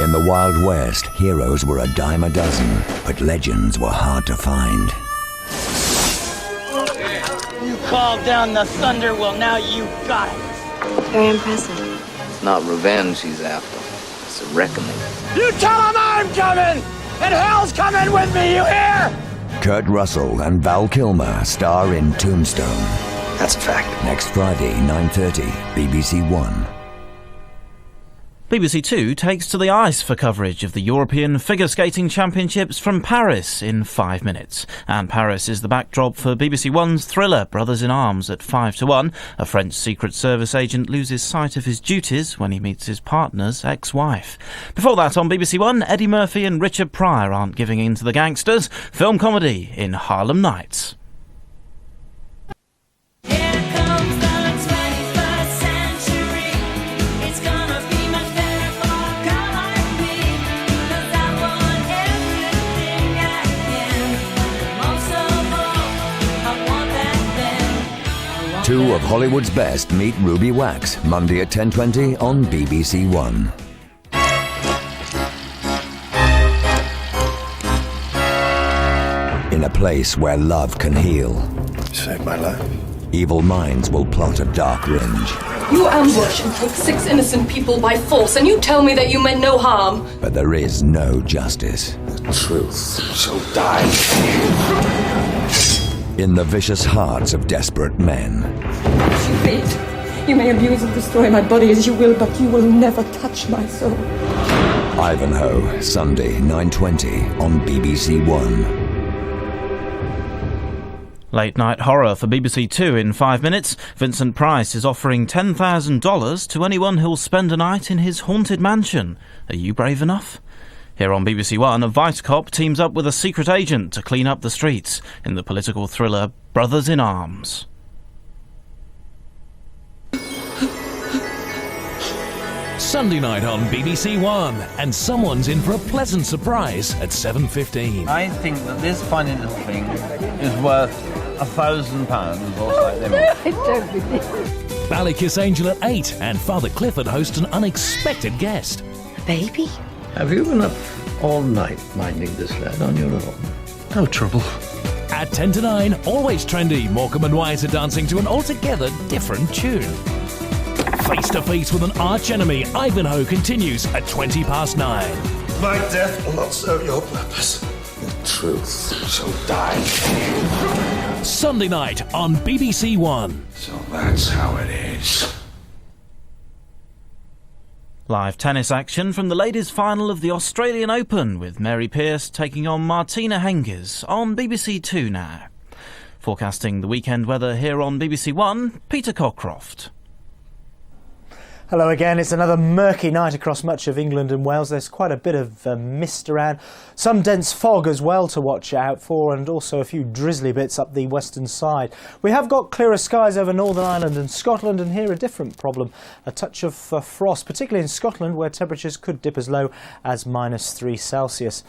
In the Wild West, heroes were a dime a dozen, but legends were hard to find. You called down the thunder, well now you got it. Very impressive. It's not revenge he's after. It's a reckoning. You tell him I'm coming! And hell's coming with me, you hear? Kurt Russell and Val Kilmer star in Tombstone. That's a fact. Next Friday, 9:30, BBC One. BBC Two takes to the ice for coverage of the European Figure Skating Championships from Paris in 5 minutes. And Paris is the backdrop for BBC One's thriller Brothers in Arms at 5-1. A French Secret Service agent loses sight of his duties when he meets his partner's ex-wife. Before that, on BBC One, Eddie Murphy and Richard Pryor aren't giving in to the gangsters. Film comedy in Harlem Nights. Two of Hollywood's best meet Ruby Wax, Monday at 10:20 on BBC One. In a place where love can heal, You saved my life. evil minds will plot a dark revenge. You ambush and take 6 innocent people by force, and you tell me that you meant no harm. But there is no justice. The truth shall die. In the vicious hearts of desperate men. You hate. You may abuse and destroy my body as you will, but you will never touch my soul. Ivanhoe, Sunday, 9:20 on BBC One. Late night horror for BBC Two in 5 minutes. Vincent Price is offering $10,000 to anyone who'll spend a night in his haunted mansion. Are you brave enough? Here on BBC One, a vice cop teams up with a secret agent to clean up the streets in the political thriller Brothers in Arms. Sunday night on BBC One, and someone's in for a pleasant surprise at 7:15. I think that this funny little thing is worth £1,000 or something. I don't believe it. Ballykiss Angel at 8, and Father Clifford hosts an unexpected guest. A baby? Have you been up all night minding this lad on your own? No trouble. At 10 to 9, always trendy, Morecambe and Wise are dancing to an altogether different tune. Face to face with an arch enemy, Ivanhoe continues at 9:20. My death will not serve your purpose. The truth shall die. Sunday night on BBC One. So that's how it is. Live tennis action from the ladies' final of the Australian Open, with Mary Pierce taking on Martina Hingis on BBC Two now. Forecasting the weekend weather here on BBC One, Peter Cockcroft. Hello again. It's another murky night across much of England and Wales. There's quite a bit of mist around, some dense fog as well to watch out for, and also a few drizzly bits up the western side. We have got clearer skies over Northern Ireland and Scotland, and here a different problem. A touch of frost, particularly in Scotland, where temperatures could dip as low as -3 Celsius.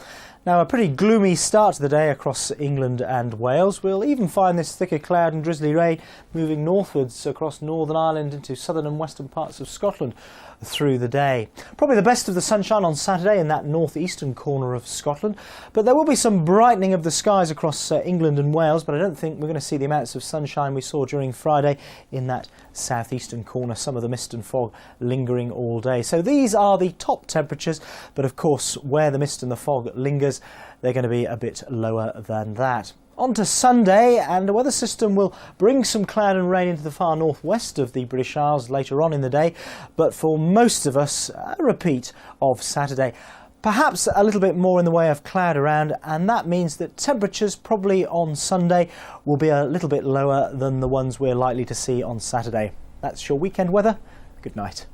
Now, a pretty gloomy start to the day across England and Wales. We'll even find this thicker cloud and drizzly rain moving northwards across Northern Ireland into southern and western parts of Scotland through the day. Probably the best of the sunshine on Saturday in that northeastern corner of Scotland, but there will be some brightening of the skies across England and Wales, but I don't think we're going to see the amounts of sunshine we saw during Friday in that southeastern corner, some of the mist and fog lingering all day. So these are the top temperatures, but of course where the mist and the fog lingers, they're going to be a bit lower than that. On to Sunday, and the weather system will bring some cloud and rain into the far northwest of the British Isles later on in the day, but for most of us, a repeat of Saturday. Perhaps a little bit more in the way of cloud around, and that means that temperatures probably on Sunday will be a little bit lower than the ones we're likely to see on Saturday. That's your weekend weather. Good night.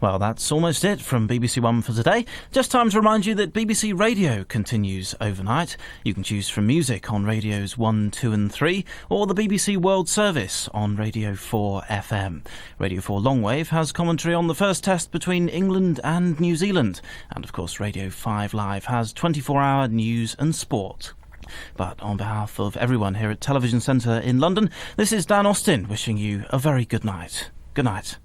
Well, that's almost it from BBC One for today. Just time to remind you that BBC Radio continues overnight. You can choose from music on radios 1, 2 and 3, or the BBC World Service on Radio 4 FM. Radio 4 Longwave has commentary on the first test between England and New Zealand. And of course, Radio 5 Live has 24-hour news and sport. But on behalf of everyone here at Television Centre in London, this is Dan Austin wishing you a very good night. Good night.